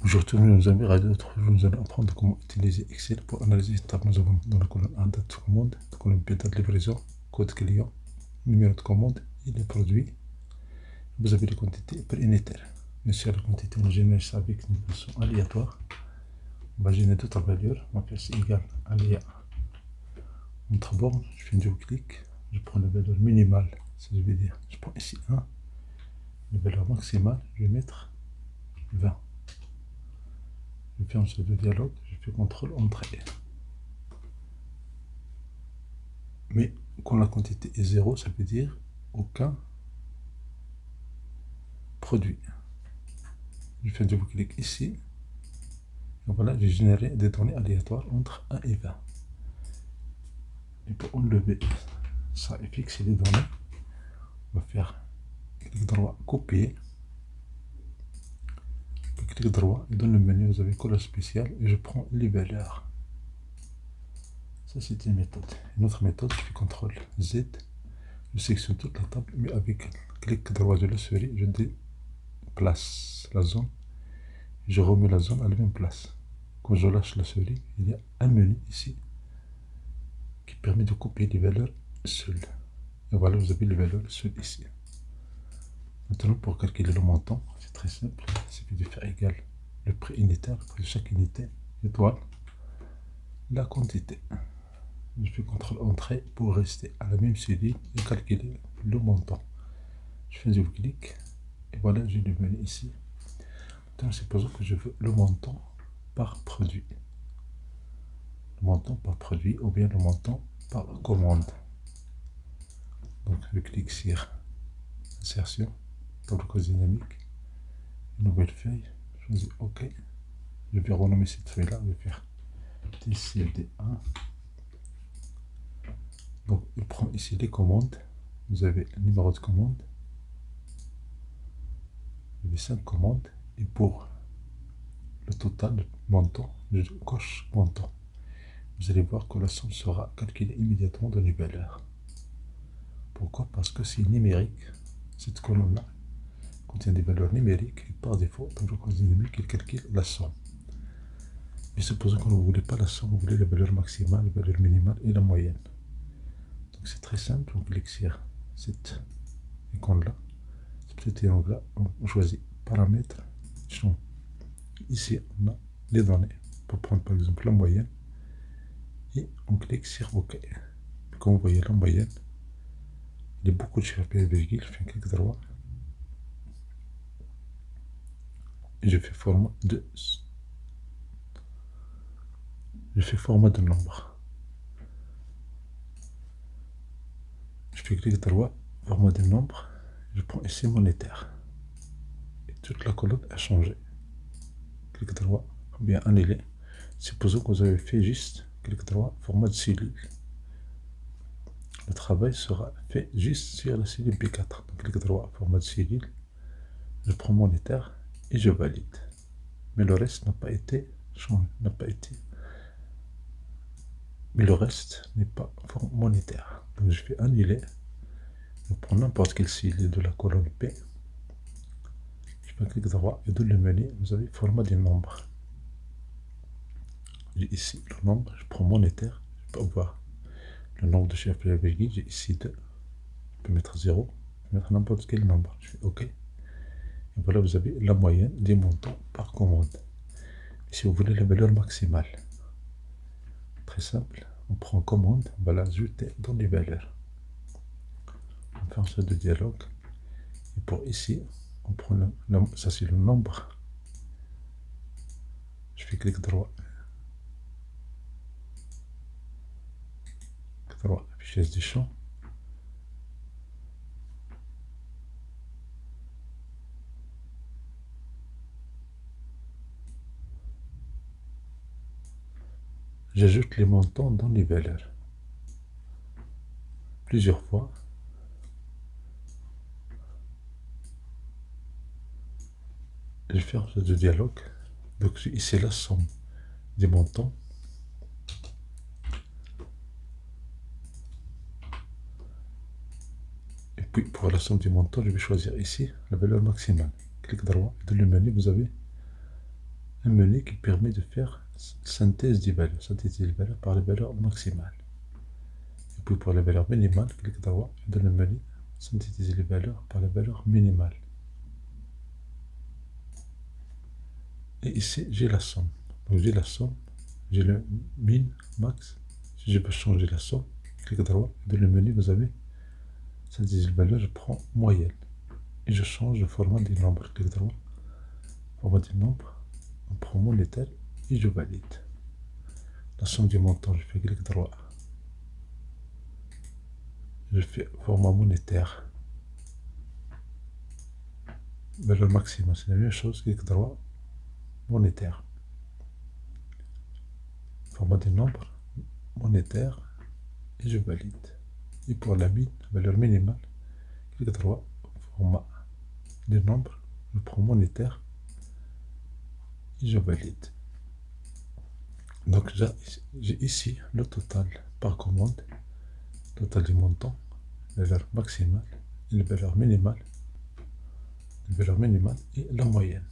Aujourd'hui, nos amis, nous allons apprendre comment utiliser Excel pour analyser les tables. Nous avons dans la colonne A date de commande, la colonne B date de livraison, code client, numéro de commande et les produits. Vous avez les quantités par unitaire. Bien sûr, la quantité, on génère ça avec une façon aléatoire. On va générer d'autres valeurs. On va faire C égale aléa. Entre bornes, je fais un double-clic. Je prends la valeur minimale, ça veut dire, je prends ici 1. La valeur maximale, je vais mettre 20. Je ferme ce dialogue, je fais CTRL entrée. Mais quand la quantité est 0, ça veut dire aucun produit. Je fais un double-clic ici. Et voilà, j'ai généré des données aléatoires entre 1 et 20. Et pour enlever ça et fixer les données, on va faire clic droit, copier. Puis clic droit, et dans le menu, vous avez couleur spéciale et je prends les valeurs. Ça, c'est une méthode. Une autre méthode, je fais CTRL Z. Je sélectionne toute la table, mais avec clic droit de la souris, je déplace la zone. Je remets la zone à la même place. Quand je lâche la souris, il y a un menu ici qui permet de copier les valeurs seules. Et voilà, vous avez les valeurs seules ici. Maintenant, pour calculer le montant, c'est très simple. Il suffit de faire égal le prix unitaire, le prix de chaque unité, étoile, la quantité. Je fais CTRL entrée pour rester à la même série et calculer le montant. Je fais un double-clic et voilà, j'ai le menu ici. Maintenant, supposons que je veux le montant par produit. Le montant par produit ou bien le montant par commande. Donc, je clique sur insertion, table code dynamique, une nouvelle feuille, je choisis OK. Je vais renommer cette feuille-là, je vais faire TCD1. Donc, il prend ici les commandes. Vous avez le numéro de commande. Vous avez 5 commandes. Et pour le total de montant, je coche montant. Vous allez voir que la somme sera calculée immédiatement dans les valeurs. Pourquoi? Parce que c'est numérique. Cette colonne-là contient des valeurs numériques et par défaut, dans le code dynamique, il calcule la somme. Mais supposons que vous ne voulez pas la somme, vous voulez la valeur maximale, la valeur minimale et la moyenne. Donc c'est très simple, on clique sur cette icône-là, ce petit triangle-là, on choisit paramètres. Ici, on a les données pour prendre par exemple la moyenne et on clique sur OK. Comme vous voyez, la moyenne, il y a beaucoup de chiffres et virgules, je fais un clic droit et je fais format de nombre. Je fais clic droit, format de nombre, je prends ici monétaire et toute la colonne a changé. Clic droit, ou bien annuler. Supposons que vous avez fait juste clic droit, format de cellule. Le travail sera fait juste sur la cellule B4. Donc, clic droit, format de cellule. Je prends monétaire et je valide. Mais le reste n'a pas été changé, mais le reste n'est pas monétaire. Donc je vais annuler. Je prends n'importe quelle cellule de la colonne P. Je fais clic droit et dans le menu, vous avez format des nombres. J'ai ici le nombre, je prends monétaire, je peux voir le nombre de chiffres et la virgule, j'ai ici 2. Je peux mettre 0, je peux mettre n'importe quel nombre. Je fais OK. Et voilà, vous avez la moyenne des montants par commande. Et si vous voulez la valeur maximale, très simple, on prend commande, on va l'ajouter dans les valeurs. On fait un sorte de dialogue. Et pour ici, on prend ça c'est le nombre. Je fais clic droit. Affichage des champs. J'ajoute les montants dans les valeurs. Plusieurs fois. Je vais faire ce dialogue. Donc ici la somme des montants. Et puis pour la somme des montants, je vais choisir ici la valeur maximale. Clic droit. Dans le menu, vous avez un menu qui permet de faire synthèse des valeurs, synthétiser les valeurs par les valeurs maximales. Et puis pour les valeurs minimales, clic droit dans le menu, synthétiser les valeurs par les valeurs minimales. Et ici, j'ai la somme. Donc j'ai la somme, j'ai le min, max. Si je peux changer la somme, clic droit, dans le menu, vous avez synthétiser les valeurs, je prends moyenne. Et je change le format des nombres, clic droit, format des nombres, on prend monétaire et je valide. La somme du montant, je fais clic droit. Je fais format monétaire. Valeur maximum, c'est la même chose, clic droit, monétaire. Format des nombres, monétaire, et je valide. Et pour la valeur minimale, clic droit, format des nombres, je prends monétaire, et je valide. Donc j'ai ici le total par commande, total du montant, la valeur maximale, et la valeur minimale, et la moyenne.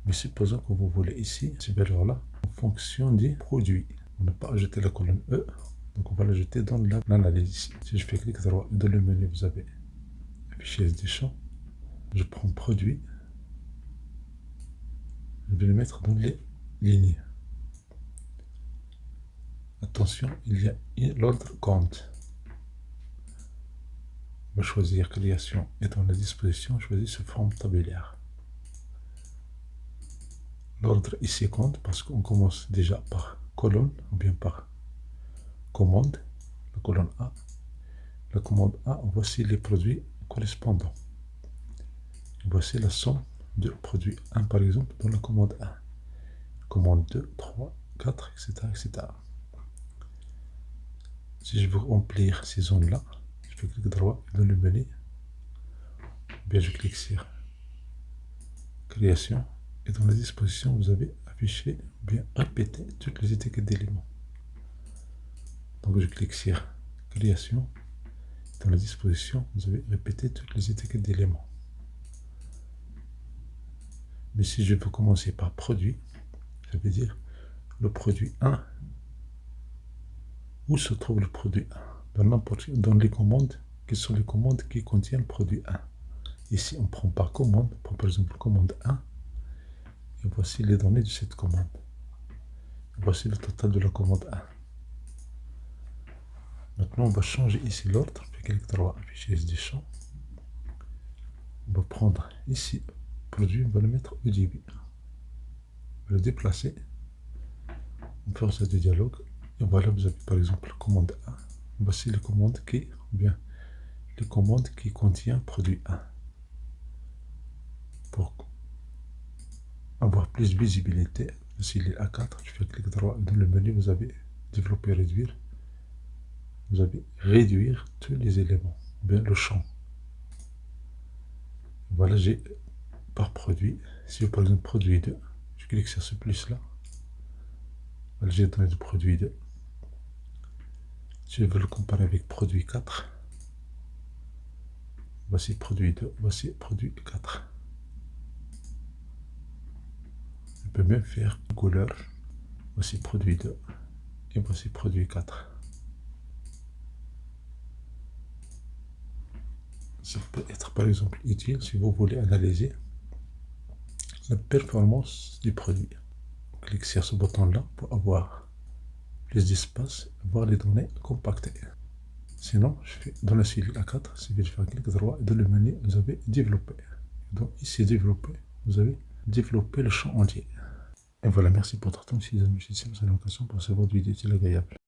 Mais supposons que vous voulez ici ces valeurs-là en fonction des produits. On n'a pas ajouté la colonne E, donc on va l'ajouter dans l'analyse ici. Si je fais clic droit dans le menu, vous avez afficher des champs. Je prends produit, je vais le mettre dans les lignes. Attention, il y a l'ordre compte. On va choisir création et dans la disposition, choisir sous forme tabulaire. L'ordre ici compte parce qu'on commence déjà par colonne ou bien par commande, la colonne A. La commande A, voici les produits correspondants. Voici la somme de produit 1 par exemple dans la commande 1. Commande 2, 3, 4, etc. etc. Si je veux remplir ces zones-là, je fais clic droit dans le menu. Bien, je clique sur création. Et dans la disposition, vous avez affiché ou bien répété toutes les étiquettes d'éléments. Donc je clique sur création. Dans la disposition, vous avez répété toutes les étiquettes d'éléments. Mais si je veux commencer par produit, ça veut dire le produit 1. Où se trouve le produit 1? Dans les commandes, qui sont les commandes qui contiennent le produit 1. Ici, on prend par commande, on prend par exemple commande 1. Et voici les données de cette commande. Voici le total de la commande 1. Maintenant, on va changer ici l'ordre. On fait clic droit, afficher des champs. On va prendre ici produit, on va le mettre au début. On va le déplacer. On fait ça du dialogue. Et voilà, vous avez par exemple commande 1. Voici les commandes qui, ou bien les commandes qui contiennent produit 1. Pour avoir plus de visibilité, ici les A4, je fais clic droit dans le menu, vous avez développer, réduire. Vous avez réduire tous les éléments, ou bien le champ. Voilà, j'ai par produit. Si par exemple produit 2, je clique sur ce plus là. Voilà, j'ai donné le produit 2. Si je veux le comparer avec produit 4, voici produit 2, voici produit 4. Je peux même faire une couleur. Voici produit 2 et voici produit 4. Ça peut être par exemple utile si vous voulez analyser la performance du produit. Cliquez sur ce bouton-là pour avoir plus d'espace, voir les données compactées. Sinon, je fais dans la cellule A4, si je fais un clic droit et dans le menu, vous avez développé. Donc ici développer, vous avez développé le champ entier. Et voilà, merci pour votre temps. Si vous avez une question, pour savoir votre vidéo utile agréable.